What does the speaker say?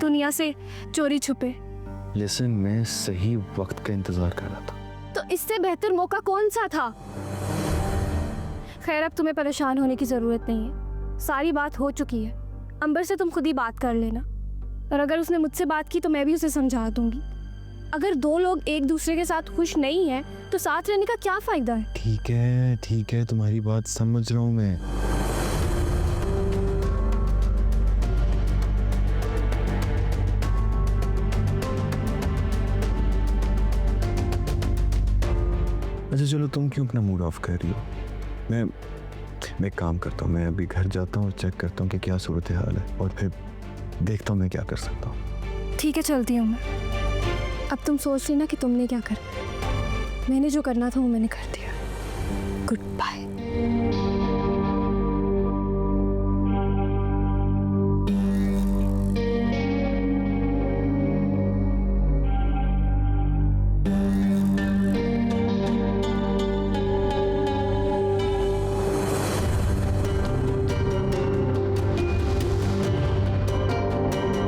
दुनिया से चोरी छुपे। लिसन, मैं सही वक्त का इंतजार कर रहा था। तो इससे बेहतर मौका कौन सा था? खैर, अब तुम्हें परेशान होने की जरूरत नहीं है, सारी बात हो चुकी है। अंबर से तुम खुद ही बात कर लेना, और अगर उसने मुझसे बात की तो मैं भी उसे समझा दूंगी। अगर दो लोग एक दूसरे के साथ खुश नहीं हैं तो साथ रहने का क्या फायदा है? ठीक है, तुम्हारी बात समझ रहा हूँ मैं। अच्छा चलो, तुम क्यों अपना मूड ऑफ कर रही हो? मैं काम करता हूँ, मैं अभी घर जाता हूँ, चेक करता हूँ कि क्या सूरत हाल है, और फिर देखता हूँ मैं क्या कर सकता हूँ। ठीक है, चलती हूँ मैं। अब तुम सोच लेना कि तुमने क्या करना। मैंने जो करना था वो मैंने कर दिया। Good bye.